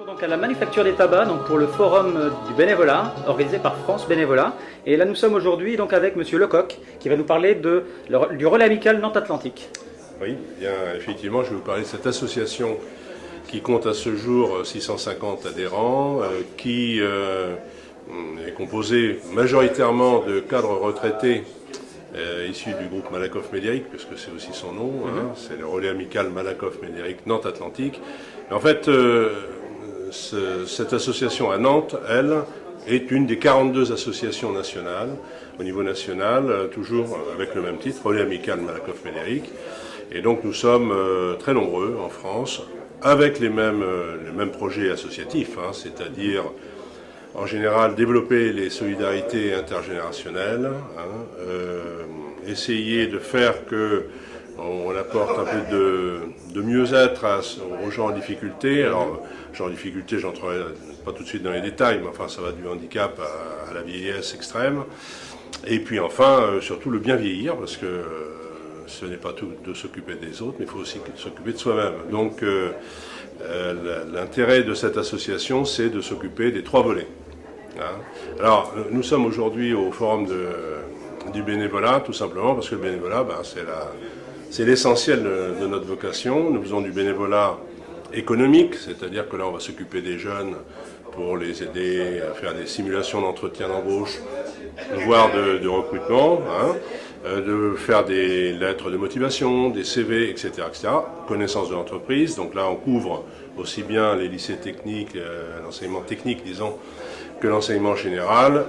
Donc à la Manufacture des Tabacs, donc pour le forum du bénévolat organisé par France Bénévolat. Et là nous sommes aujourd'hui donc avec Monsieur Lecoq qui va nous parler du relais amical Nantes-Atlantique. Oui, bien effectivement je vais vous parler de cette association qui compte à ce jour 650 adhérents, qui est composée majoritairement de cadres retraités issus du groupe Malakoff-Médéric, puisque c'est aussi son nom, c'est le relais amical Malakoff-Médéric Nantes-Atlantique. En fait, cette association à Nantes, elle, est une des 42 associations nationales, au niveau national, toujours avec le même titre, relais amical Malakoff-Médéric. Et donc nous sommes très nombreux en France, avec les mêmes projets associatifs, c'est-à-dire en général développer les solidarités intergénérationnelles, essayer de faire que on apporte un peu de mieux-être aux gens en difficulté. Alors, gens en difficulté, j'entrerai pas tout de suite dans les détails, mais enfin ça va du handicap à la vieillesse extrême. Et puis enfin, surtout le bien vieillir, parce que ce n'est pas tout de s'occuper des autres, mais il faut aussi s'occuper de soi-même. Donc l'intérêt de cette association, c'est de s'occuper des trois volets. Alors, nous sommes aujourd'hui au forum du bénévolat, tout simplement parce que le bénévolat, c'est l'essentiel de notre vocation. Nous faisons du bénévolat économique, c'est-à-dire que là, on va s'occuper des jeunes pour les aider à faire des simulations d'entretien d'embauche, voire de recrutement, de faire des lettres de motivation, des CV, etc., etc., connaissance de l'entreprise. Donc là, on couvre aussi bien les lycées techniques, l'enseignement technique, disons, que l'enseignement général,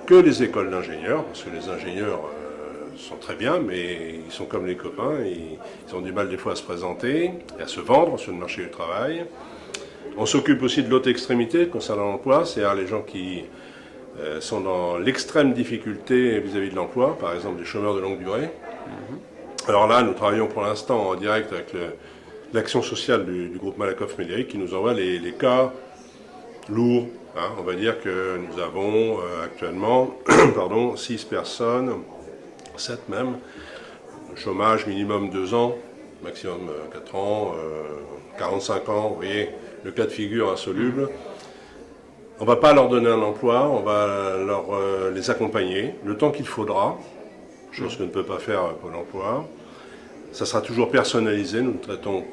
que les écoles d'ingénieurs, parce que les ingénieurs sont très bien, mais ils sont comme les copains, ils ont du mal des fois à se présenter et à se vendre sur le marché du travail. On s'occupe aussi de l'autre extrémité concernant l'emploi, c'est-à-dire les gens qui sont dans l'extrême difficulté vis-à-vis de l'emploi, par exemple des chômeurs de longue durée. Alors là, nous travaillons pour l'instant en direct avec l'action sociale du groupe Malakoff-Médéric qui nous envoie les cas lourds. On va dire que nous avons actuellement 6 personnes, 7 même, chômage minimum 2 ans, maximum 4 ans, 45 ans, vous voyez, le cas de figure insoluble. On ne va pas leur donner un emploi, on va les accompagner le temps qu'il faudra, chose que ne peut pas faire Pôle emploi. Ça sera toujours personnalisé, nous traitons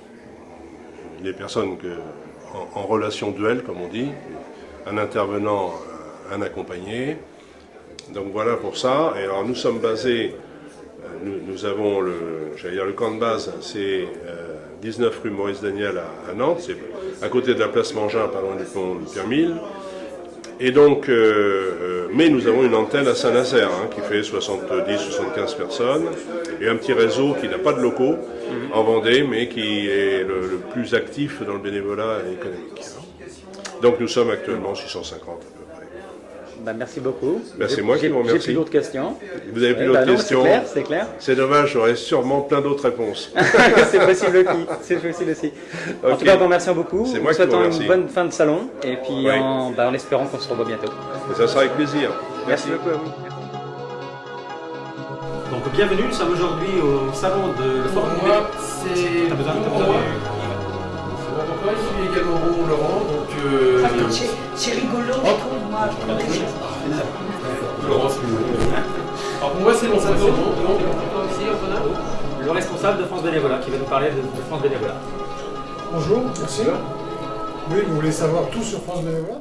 les personnes en relation duel, comme on dit, un intervenant, un accompagné. Donc voilà pour ça. Et alors nous sommes basés, nous avons le camp de base, c'est 19 rue Maurice Daniel à Nantes, c'est à côté de la place Mangin, pas loin du pont de Pierre-Mille. Et donc, mais nous avons une antenne à Saint-Nazaire qui fait 70-75 personnes, et un petit réseau qui n'a pas de locaux en Vendée, mais qui est le plus actif dans le bénévolat économique. Donc nous sommes actuellement 650 à peu près. Merci beaucoup. C'est moi qui vous remercie. J'ai plus d'autres questions. Vous avez plus d'autres questions? C'est clair. C'est dommage, j'aurais sûrement plein d'autres réponses. C'est possible aussi. En tout cas, bon, merci beaucoup. C'est moi qui vous remercie. Une bonne fin de salon et puis en espérant qu'on se revoit bientôt. Et ça sera avec plaisir. Merci beaucoup à vous. Donc bienvenue, nous sommes aujourd'hui au salon de forum du bénévolat. T'as besoin je suis également Laurent, donc... c'est rigolo, je trouve, moi. Laurent, c'est rigolo. Alors pour moi, c'est mon salon. Le responsable de France Bénévolat qui va nous parler de France Bénévolat. Bonjour, merci. Oui, vous voulez savoir tout sur France Bénévolat?